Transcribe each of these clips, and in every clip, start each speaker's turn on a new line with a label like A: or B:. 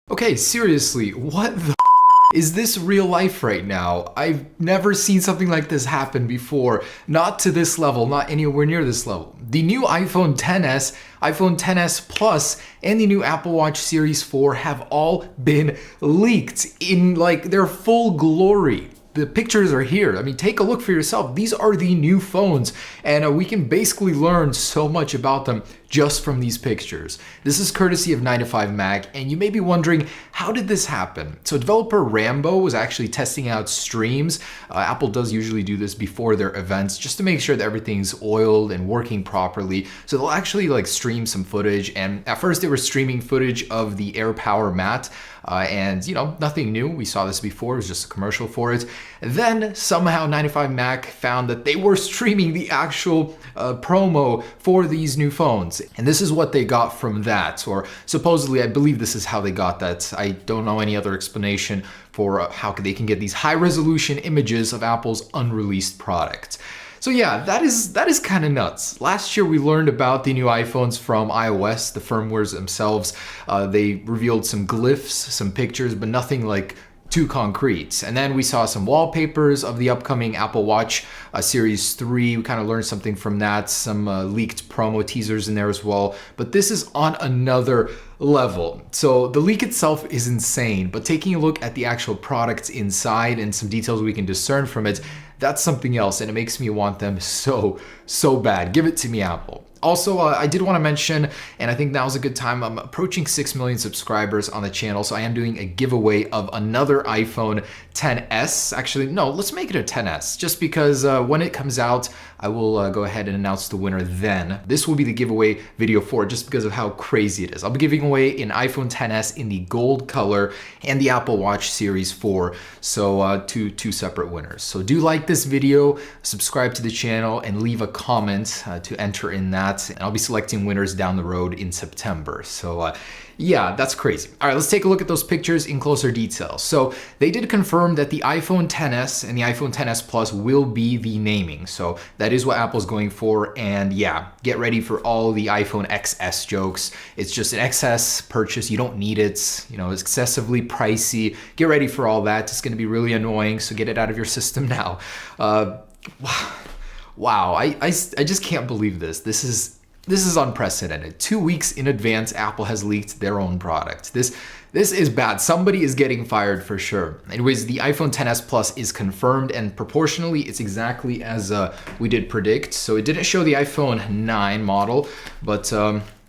A: Okay, seriously, what the is this real life right now? I've never seen something like this happen before. Not to this level, not anywhere near this level. The new iPhone XS, iPhone XS Plus, and the new Apple Watch Series 4 have all been leaked in their full glory. The pictures are here. I mean, take a look for yourself. These are the new phones, and we can basically learn so much about them just from these pictures. This is courtesy of 9to5Mac, and you may be wondering, how did this happen? So developer Rambo was actually testing out streams. Apple does usually do this before their events just to make sure that everything's oiled and working properly. So they'll actually stream some footage, and at first they were streaming footage of the AirPower mat, and nothing new. We saw this before, it was just a commercial for it. Then somehow 9to5Mac found that they were streaming the actual promo for these new phones. And this is what they got from that, or supposedly, I believe this is how they got that. I don't know any other explanation for how they can get these high resolution images of Apple's unreleased product. So yeah, that is kind of nuts. Last year we learned about the new iPhones from iOS, the firmwares themselves. They revealed some glyphs, some pictures, but nothing too concrete. And then we saw some wallpapers of the upcoming Apple Watch Series 3. We kind of learned something from that, some leaked promo teasers in there as well. But this is on another level. So the leak itself is insane, but taking a look at the actual products inside and some details we can discern from it, that's something else, and it makes me want them so bad. Give it to me, Apple. Also, I did want to mention, and I think now's a good time, I'm approaching 6 million subscribers on the channel, so I am doing a giveaway of another iPhone XS. Actually, no, let's make it a XS, just because when it comes out, I will go ahead and announce the winner then. This will be the giveaway video for it, just because of how crazy it is. I'll be giving away an iPhone XS in the gold color and the Apple Watch Series 4, so two separate winners. So do like this video, subscribe to the channel, and leave a comment to enter in that. And I'll be selecting winners down the road in September. So yeah, that's crazy. All right, let's take a look at those pictures in closer detail. So they did confirm that the iPhone XS and the iPhone XS Plus will be the naming. So that is what Apple's going for. And yeah, get ready for all the iPhone XS jokes. It's just an XS purchase. You don't need it. It's excessively pricey. Get ready for all that. It's going to be really annoying. So get it out of your system now. Wow, I just can't believe this. This is unprecedented. 2 weeks in advance, Apple has leaked their own product. This is bad. Somebody is getting fired for sure. Anyways, the iPhone XS Plus is confirmed, and proportionally, it's exactly as we did predict. So it didn't show the iPhone 9 model, but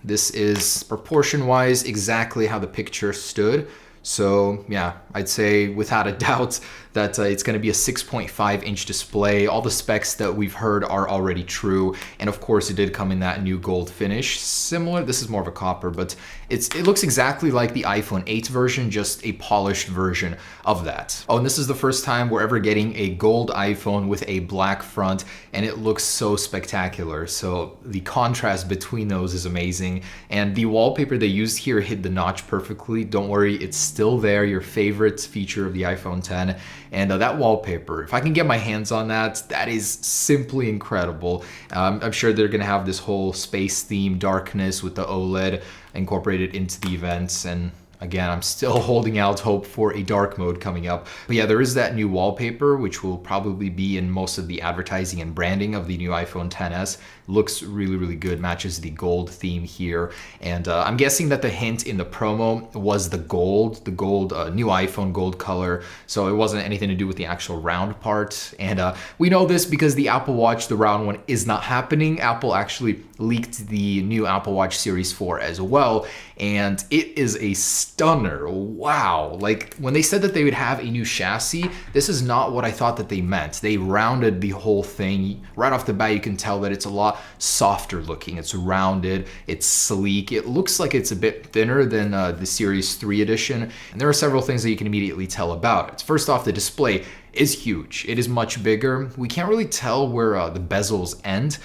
A: this is proportion-wise exactly how the picture stood. So yeah, I'd say without a doubt that it's going to be a 6.5-inch display. All the specs that we've heard are already true. And of course, it did come in that new gold finish. Similar, this is more of a copper, but it looks exactly like the iPhone 8 version, just a polished version of that. Oh, and this is the first time we're ever getting a gold iPhone with a black front, and it looks so spectacular. So the contrast between those is amazing. And the wallpaper they used here hit the notch perfectly. Don't worry, it's still there, your favorite feature of the iPhone X. And that wallpaper, if I can get my hands on that, that is simply incredible. I'm sure they're gonna have this whole space theme, darkness with the OLED incorporated into the events. And again, I'm still holding out hope for a dark mode coming up. But yeah, there is that new wallpaper, which will probably be in most of the advertising and branding of the new iPhone XS. Looks really good, matches the gold theme here. And I'm guessing that the hint in the promo was the gold new iPhone gold color. So it wasn't anything to do with the actual round part. And we know this because the Apple Watch, the round one, is not happening. Apple actually leaked the new Apple Watch Series 4 as well. And it is a stunner. Wow. When they said that they would have a new chassis, this is not what I thought that they meant. They rounded the whole thing. Right off the bat, you can tell that it's a lot softer looking. It's rounded, it's sleek. It looks like it's a bit thinner than the Series 3 edition. And there are several things that you can immediately tell about it. First off, the display. is huge. It is much bigger. We can't really tell where the bezels end.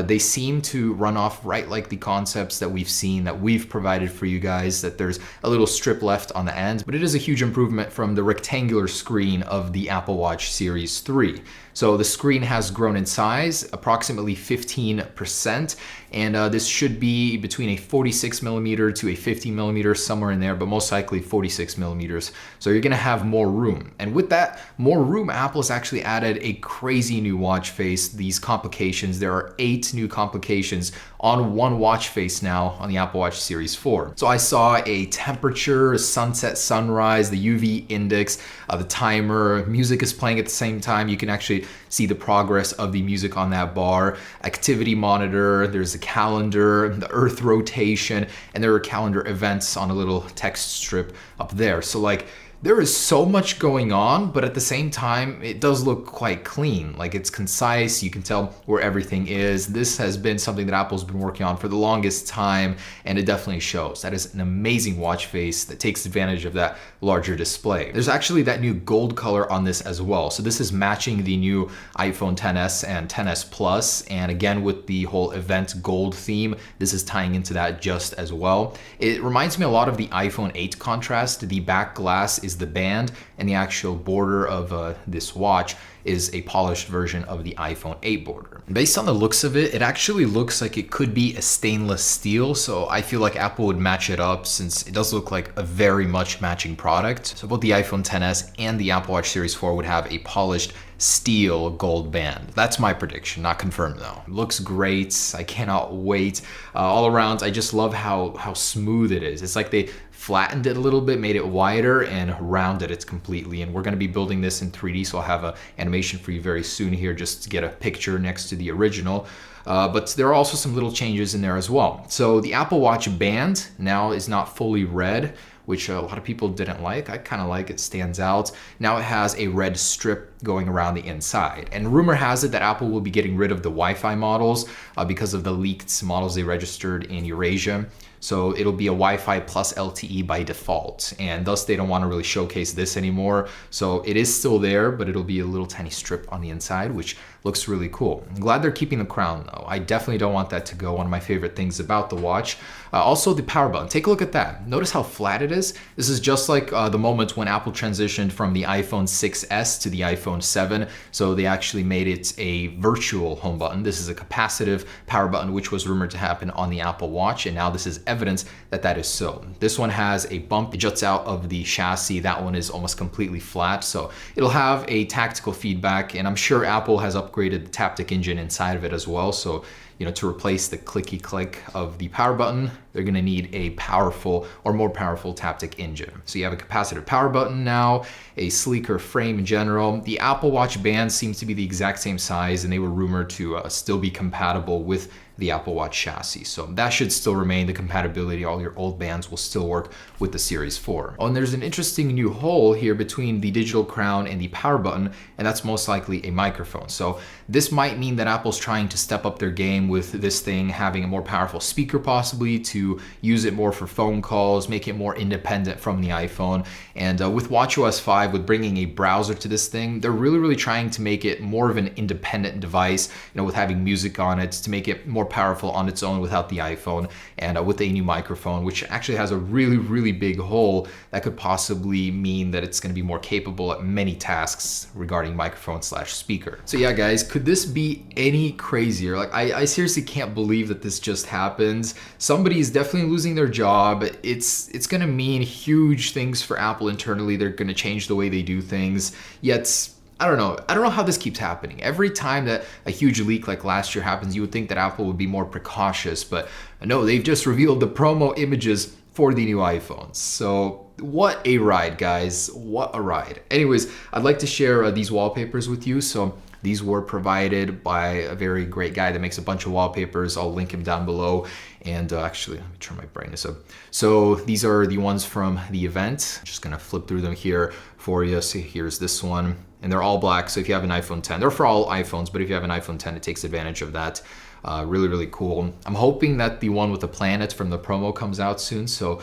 A: They seem to run off right like the concepts that we've seen, that we've provided for you guys, that there's a little strip left on the end, but it is a huge improvement from the rectangular screen of the Apple Watch Series 3. So the screen has grown in size, approximately 15%, and this should be between a 46 millimeter to a 50 millimeter, somewhere in there, but most likely 46 millimeters. So you're gonna have more room. And with that more room, Apple has actually added a crazy new watch face, these complications. There are 8 new complications on one watch face now on the Apple Watch Series 4. So I saw a temperature, sunset, sunrise, the UV index, the timer, music is playing at the same time. You can actually see the progress of the music on that bar, activity monitor, there's a calendar, the earth rotation, and there are calendar events on a little text strip up there. So like, there is so much going on, but at the same time, it does look quite clean. Like, it's concise, you can tell where everything is. This has been something that Apple's been working on for the longest time, and it definitely shows. That is an amazing watch face that takes advantage of that larger display. There's actually that new gold color on this as well. So this is matching the new iPhone XS and XS Plus, and again with the whole event gold theme, this is tying into that just as well. It reminds me a lot of the iPhone 8 contrast. The back glass is the band, and the actual border of this watch is a polished version of the iPhone 8 border. Based on the looks of it, it actually looks like it could be a stainless steel, so I feel like Apple would match it up since it does look like a very much matching product. So both the iPhone XS and the Apple Watch Series 4 would have a polished steel gold band. That's my prediction, not confirmed though. It looks great. I cannot wait. All around, I just love how smooth it is. It's like they flattened it a little bit, made it wider, and rounded it completely. And we're going to be building this in 3D, so I'll have an animation for you very soon here just to get a picture next to the original. But there are also some little changes in there as well. So the Apple Watch band now is not fully red, which a lot of people didn't like. I kind of like it, stands out. Now it has a red strip going around the inside. And rumor has it that Apple will be getting rid of the Wi-Fi models because of the leaked models they registered in Eurasia. So it'll be a Wi-Fi plus LTE by default, and thus they don't want to really showcase this anymore. So it is still there, but it'll be a little tiny strip on the inside, which looks really cool. I'm glad they're keeping the crown though. I definitely don't want that to go. One of my favorite things about the watch. Also the power button, take a look at that. Notice how flat it is. This is just like the moment when Apple transitioned from the iPhone 6s to the iPhone 7. So they actually made it a virtual home button. This is a capacitive power button, which was rumored to happen on the Apple Watch, and now this is evidence that that is so. This one has a bump, it juts out of the chassis. That one is almost completely flat, so it'll have a tactical feedback, and I'm sure Apple has upgraded the Taptic engine inside of it as well. So, you know, to replace the clicky click of the power button, they're gonna need a powerful or more powerful Taptic engine. So you have a capacitive power button now, a sleeker frame in general. The Apple Watch band seems to be the exact same size, and they were rumored to still be compatible with the Apple Watch chassis. So that should still remain the compatibility. All your old bands will still work with the Series 4. Oh, and there's an interesting new hole here between the digital crown and the power button, and that's most likely a microphone. So this might mean that Apple's trying to step up their game with this thing having a more powerful speaker, possibly to use it more for phone calls, make it more independent from the iPhone. And with watchOS 5, with bringing a browser to this thing, they're really trying to make it more of an independent device, you know, with having music on it, to make it more powerful on its own without the iPhone, and with a new microphone, which actually has a really big hole that could possibly mean that it's going to be more capable at many tasks regarding microphone slash speaker. So yeah, guys, could this be any crazier? Like, I seriously can't believe that this just happened. Somebody's definitely losing their job. It's going to mean huge things for Apple internally. They're going to change the way they do things. Yet I don't know how this keeps happening. Every time that a huge leak like last year happens, you would think that Apple would be more precautious, but no, they've just revealed the promo images for the new iPhones. So what a ride, guys, what a ride. Anyways, I'd like to share these wallpapers with you. So these were provided by a very great guy that makes a bunch of wallpapers. I'll link him down below. And actually, let me turn my brightness up. So these are the ones from the event. Just gonna flip through them here for you. So here's this one, and they're all black. So if you have an iPhone 10, they're for all iPhones, but if you have an iPhone 10, it takes advantage of that. Really cool. I'm hoping that the one with the planet from the promo comes out soon, so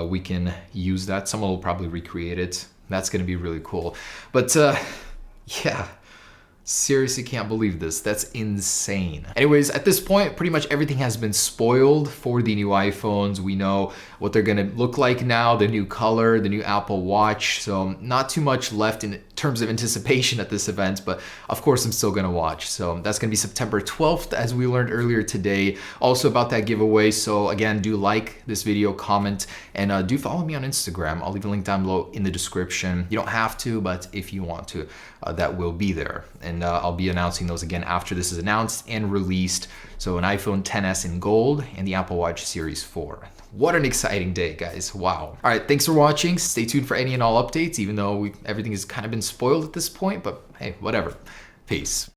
A: we can use that. Someone will probably recreate it. That's gonna be really cool. But Yeah. Seriously can't believe this. That's insane. Anyways, at this point, pretty much everything has been spoiled for the new iPhones. We know what they're gonna look like now, the new color, the new Apple Watch. So not too much left in terms of anticipation at this event, but of course I'm still gonna watch. So that's gonna be September 12th, as we learned earlier today. Also about that giveaway. So again, do like this video, comment, and do follow me on Instagram. I'll leave a link down below in the description. You don't have to, but if you want to, that will be there. And I'll be announcing those again after this is announced and released. So an iPhone XS in gold and the Apple Watch Series 4. What an exciting day, guys. Wow. All right, thanks for watching. Stay tuned for any and all updates, even though everything has kind of been spoiled at this point, but hey, whatever. Peace.